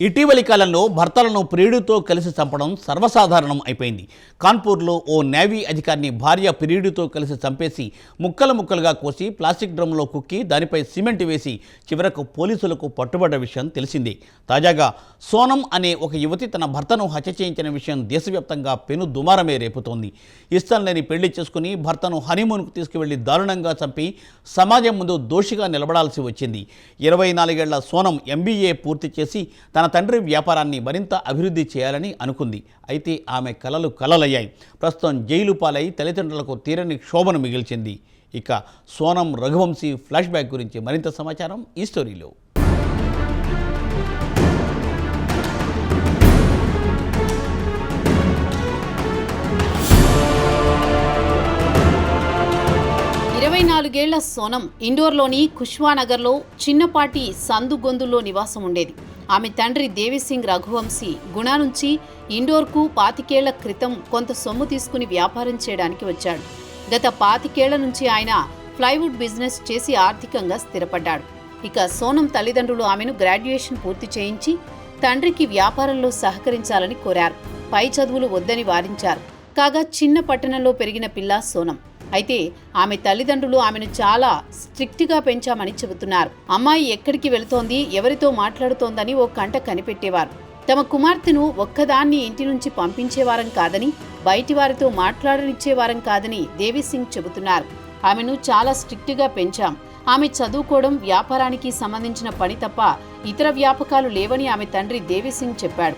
ఇటీవలి కాలంలో భర్తలను ప్రియుడితో కలిసి చంపడం సర్వసాధారణం అయిపోయింది. కాన్పూర్లో ఓ నేవీ అధికారిని భార్య ప్రియుడితో కలిసి చంపేసి ముక్కలు ముక్కలుగా కోసి ప్లాస్టిక్ డ్రమ్లో కుక్కి దానిపై సిమెంట్ వేసి చివరకు పోలీసులకు పట్టుబడ్డ విషయం తెలిసిందే. తాజాగా సోనం అనే ఒక యువతి తన భర్తను హత్య చేయించిన విషయం దేశవ్యాప్తంగా పెను దుమారమే రేపుతోంది. ఇష్టం లేని పెళ్లి చేసుకుని భర్తను హనీమూన్కు తీసుకువెళ్లి దారుణంగా చంపి సమాజం ముందు దోషిగా నిలబడాల్సి వచ్చింది. 24 ఏళ్ల సోనం MBA పూర్తి చేసి తన తండ్రి వ్యాపారాన్ని మరింత అభివృద్ధి చేయాలని అనుకుంది. అయితే ఆమె కలలు కలలయ్యాయి. ప్రస్తుతం జైలు పాలై తల్లిదండ్రులకు తీరని క్షోభను మిగిల్చింది. ఇక సోనం రఘువంశీ ఫ్లాష్ బ్యాక్ గురించి మరింత సమాచారం ఈ స్టోరీలో. ఏళ్ల సోనం ఇండోర్లోని కుష్వానగర్లో చిన్నపాటి సందుగొందుల్లో నివాసం ఉండేది. ఆమె తండ్రి దేవిసింగ్ రఘువంశీ గుణా నుంచి ఇండోర్కు 25 ఏళ్ల క్రితం కొంత సొమ్ము తీసుకుని వ్యాపారం చేయడానికి వచ్చాడు. గత 25 ఏళ్ల నుంచి ఆయన ప్లైవుడ్ బిజినెస్ చేసి ఆర్థికంగా స్థిరపడ్డాడు. ఇక సోనం తల్లిదండ్రులు ఆమెను గ్రాడ్యుయేషన్ పూర్తి చేయించి తండ్రికి వ్యాపారంలో సహకరించాలని కోరారు. పై చదువులు వద్దని వారించారు. కాగా చిన్న పట్టణంలో పెరిగిన పిల్ల సోనం. అయితే ఆమె తల్లిదండ్రులు ఆమెను చాలా స్ట్రిక్ట్గా పెంచామని చెబుతున్నారు. అమ్మాయి ఎక్కడికి వెళుతోంది, ఎవరితో మాట్లాడుతోందని ఓ కంట కనిపెట్టేవారు. తమ కుమార్తెను ఒక్కదాన్ని ఇంటి నుంచి పంపించేవారం కాదని, బయటి వారితో మాట్లాడనిచ్చేవారం కాదని దేవిసింగ్ చెబుతున్నారు. ఆమెను చాలా స్ట్రిక్ట్గా పెంచాం. ఆమె చదువుకోవడం, వ్యాపారానికి సంబంధించిన పని తప్ప ఇతర వ్యాపకాలు లేవని ఆమె తండ్రి దేవిసింగ్ చెప్పాడు.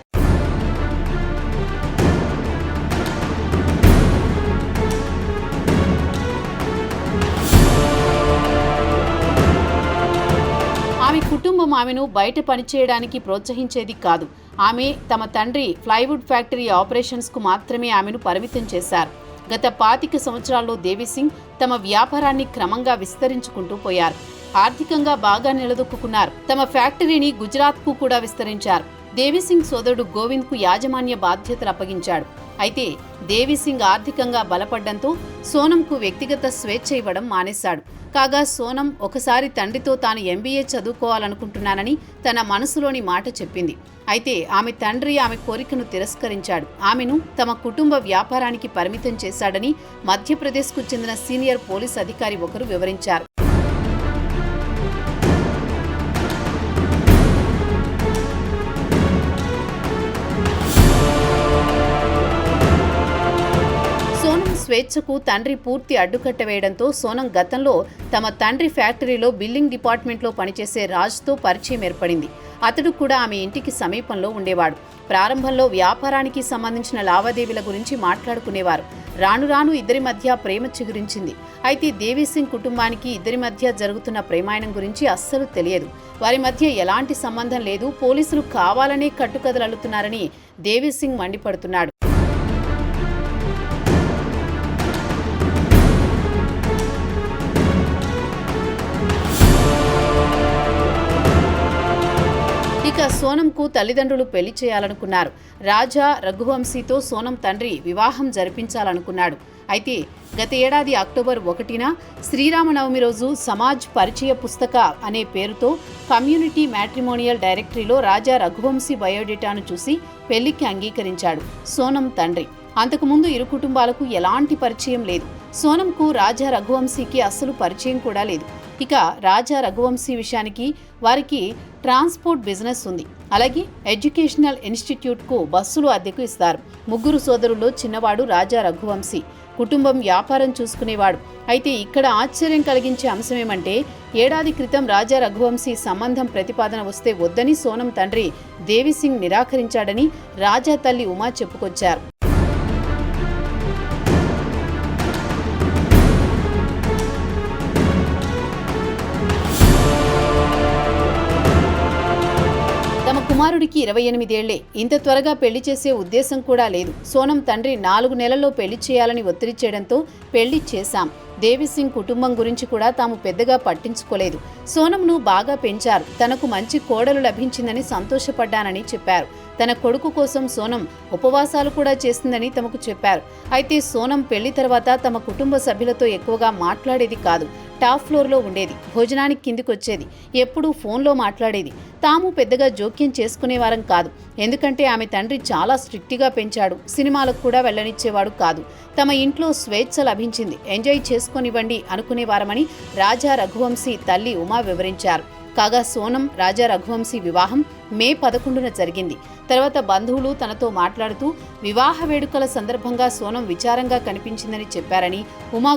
ఆమె కుటుంబం ఆమెను బయట పనిచేయడానికి ప్రోత్సహించేది కాదు. ఆమె తమ తండ్రి ప్లైవుడ్ ఫ్యాక్టరీ ఆపరేషన్స్కు మాత్రమే ఆమెను పరిమితం చేశారు. గత 25 సంవత్సరాల్లో దేవిసింగ్ తమ వ్యాపారాన్ని క్రమంగా విస్తరించుకుంటూ పోయారు. ఆర్థికంగా బాగా నిలదొక్కున్నారు. తమ ఫ్యాక్టరీని గుజరాత్కు కూడా విస్తరించారు. దేవిసింగ్ సోదరుడు గోవింద్కు యాజమాన్య బాధ్యతలు అప్పగించాడు. అయితే దేవిసింగ్ ఆర్థికంగా బలపడ్డంతో సోనంకు వ్యక్తిగత స్వేచ్ఛ ఇవ్వడం మానేశాడు. కాగా సోనం ఒకసారి తండ్రితో తాను MBA చదువుకోవాలనుకుంటున్నానని తన మనసులోని మాట చెప్పింది. అయితే ఆమె తండ్రి ఆమె కోరికను తిరస్కరించాడు. ఆమెను తమ కుటుంబ వ్యాపారానికి పరిమితం చేశాడని మధ్యప్రదేశ్కు చెందిన సీనియర్ పోలీస్ అధికారి ఒకరు వివరించారు. స్వేచ్ఛకు తండ్రి పూర్తి అడ్డుకట్ట వేయడంతో సోనం గతంలో తమ తండ్రి ఫ్యాక్టరీలో బిల్లింగ్ డిపార్ట్మెంట్లో పనిచేసే రాజ్తో పరిచయం ఏర్పడింది. అతడు కూడా ఆమె ఇంటికి సమీపంలో ఉండేవాడు. ప్రారంభంలో వ్యాపారానికి సంబంధించిన లావాదేవీల గురించి మాట్లాడుకునేవారు. రాను రాను ఇద్దరి మధ్య ప్రేమ చిగురించింది. అయితే దేవిసింగ్ కుటుంబానికి ఇద్దరి మధ్య జరుగుతున్న ప్రేమాయణం గురించి అస్సలు తెలియదు. వారి మధ్య ఎలాంటి సంబంధం లేదు. పోలీసులు కావాలనే కట్టుకథలల్లుతున్నారని దేవిసింగ్ మండిపడుతున్నాడు. ఇక సోనంకు తల్లిదండ్రులు పెళ్లి చేయాలనుకున్నారు. రాజా రఘువంశీతో సోనం తండ్రి వివాహం జరిపించాలనుకున్నాడు. అయితే గత ఏడాది అక్టోబర్ 1న శ్రీరామనవమి రోజు సమాజ్ పరిచయ పుస్తక అనే పేరుతో కమ్యూనిటీ మ్యాట్రిమోనియల్ డైరెక్టరీలో రాజా రఘువంశీ బయోడేటాను చూసి పెళ్లికి అంగీకరించాడు సోనం తండ్రి. అంతకుముందు ఇరు కుటుంబాలకు ఎలాంటి పరిచయం లేదు. సోనంకు రాజా రఘువంశీకి అస్సలు పరిచయం కూడా లేదు. ఇక రాజా రఘువంశీ విషయానికి వారికి ట్రాన్స్పోర్ట్ బిజినెస్ ఉంది. అలాగే ఎడ్యుకేషనల్ ఇన్స్టిట్యూట్కు బస్సులు అద్దెకు ఇస్తారు. ముగ్గురు సోదరుల్లో చిన్నవాడు రాజా రఘువంశీ. కుటుంబం వ్యాపారం చూసుకునేవాడు. అయితే ఇక్కడ ఆశ్చర్యం కలిగించే అంశమేమంటే ఏడాది క్రితం రాజా రఘువంశీ సంబంధం ప్రతిపాదన వస్తే వద్దని సోనం తండ్రి దేవిసింగ్ నిరాకరించాడని రాజా తల్లి ఉమా చెప్పుకొచ్చారు. కుమారుడికి 28 ఏళ్లే. ఇంత త్వరగా పెళ్లి చేసే ఉద్దేశం కూడా లేదు. సోనం తండ్రి 4 నెలల్లో పెళ్లి చేయాలని ఒత్తిడి చేయడంతో పెళ్లి చేశాం. దేవిసింగ్ కుటుంబం గురించి కూడా తాము పెద్దగా పట్టించుకోలేదు. సోనంను బాగా పెంచారు. తనకు మంచి కోడలు లభించిందని సంతోషపడ్డానని చెప్పారు. తన కొడుకు కోసం సోనం ఉపవాసాలు కూడా చేస్తుందని తమకు చెప్పారు. అయితే సోనం పెళ్లి తర్వాత తమ కుటుంబ సభ్యులతో ఎక్కువగా మాట్లాడేది కాదు. టాప్ ఫ్లోర్లో ఉండేది. భోజనానికి కిందికి వచ్చేది. ఎప్పుడూ ఫోన్లో మాట్లాడేది. తాము పెద్దగా జోక్యం చేసుకునేవారం కాదు. ఎందుకంటే ఆమె తండ్రి చాలా స్ట్రిక్ట్గా పెంచాడు. సినిమాలకు కూడా వెళ్ళనిచ్చేవాడు కాదు. తమ ఇంట్లో స్వేచ్ఛ లభించింది, ఎంజాయ్ చేసుకొనివ్వండి అనుకునేవారమని రాజా రఘువంశీ తల్లి ఉమా వివరించారు. కాగా సోనం రాజా రఘువంశీ వివాహం మే 11న జరిగింది. తర్వాత బంధువులు తనతో మాట్లాడుతూ వివాహ వేడుకల సందర్భంగా సోనం విచారంగా కనిపించిందని చెప్పారని ఉమా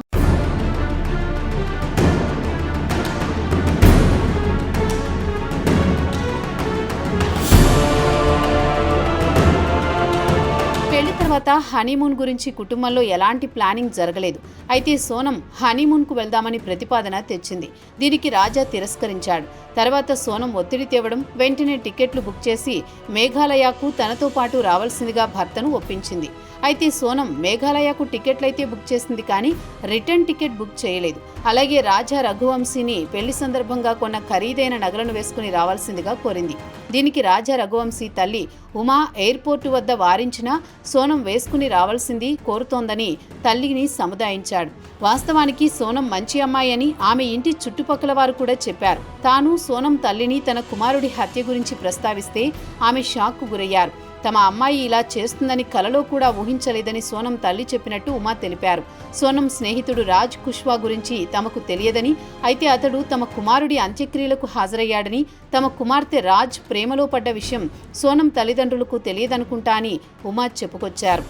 పెళ్లి తర్వాత హనీమూన్ గురించి కుటుంబంలో ఎలాంటి ప్లానింగ్ జరగలేదు. అయితే సోనం హనీమూన్కు వెళ్దామని ప్రతిపాదన తెచ్చింది. దీనికి రాజా తిరస్కరించాడు. తర్వాత సోనం ఒత్తిడి తేవడం, వెంటనే టికెట్లు బుక్ చేసి మేఘాలయకు తనతో పాటు రావాల్సిందిగా భర్తను ఒప్పించింది. అయితే సోనం మేఘాలయకు టికెట్లయితే బుక్ చేసింది, కానీ రిటర్న్ టికెట్ బుక్ చేయలేదు. అలాగే రాజా రఘువంశీని పెళ్లి సందర్భంగా కొన్న ఖరీదైన నగలను వేసుకుని రావాల్సిందిగా కోరింది. దీనికి రాజా రఘువంశీ తల్లి ఉమా ఎయిర్పోర్టు వద్ద వారించినా సోనం వేసుకుని రావాల్సింది కోరుతోందని తల్లిని సముదాయించాడు. వాస్తవానికి సోనం మంచి అమ్మాయి అని ఆమె ఇంటి చుట్టుపక్కల వారు కూడా చెప్పారు. తాను సోనం తల్లిని తన కుమారుడి హత్య గురించి ప్రస్తావిస్తే ఆమె షాక్కు గురయ్యారు. తమ అమ్మాయి ఇలా చేస్తుందని కలలో కూడా ఊహించలేదని సోనం తల్లి చెప్పినట్టు ఉమా తెలిపారు. సోనం స్నేహితుడు రాజ్ కుష్వా గురించి తమకు తెలియదని, అయితే అతడు తమ కుమారుడి అంత్యక్రియలకు హాజరయ్యాడని, తమ కుమార్తె రాజ్ ప్రేమలో పడ్డ విషయం సోనం తల్లిదండ్రులకు తెలియదనుకుంటా అని ఉమా చెప్పుకొచ్చారు.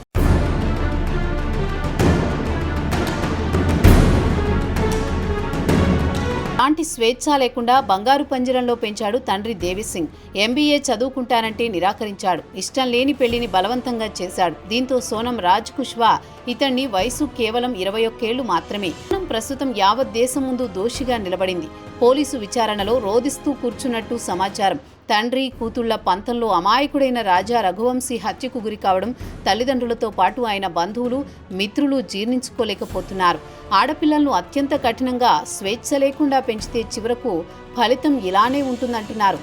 అలాంటి స్వేచ్ఛ లేకుండా బంగారు పంజరంలో పెంచాడు తండ్రి దేవిసింగ్. ఎంబీఏ చదువుకుంటానంటే నిరాకరించాడు. ఇష్టం లేని పెళ్లిని బలవంతంగా చేశాడు. దీంతో సోనం రాజ్ కుష్వా ఇతన్ని వయసు కేవలం 21 ఏళ్లు మాత్రమే. సోనం ప్రస్తుతం యావత్ దేశం ముందు దోషిగా నిలబడింది. పోలీసు విచారణలో రోదిస్తూ కూర్చున్నట్టు సమాచారం. తండ్రి కూతుళ్ల పంతంలో అమాయకుడైన రాజా రఘువంశీ హత్యకు గురి కావడం తల్లిదండ్రులతో పాటు ఆయన బంధువులు, మిత్రులు జీర్ణించుకోలేకపోతున్నారు. ఆడపిల్లలను అత్యంత కఠినంగా స్వేచ్ఛ లేకుండా పెంచితే చివరకు ఫలితం ఇలానే ఉంటుందంటున్నారు.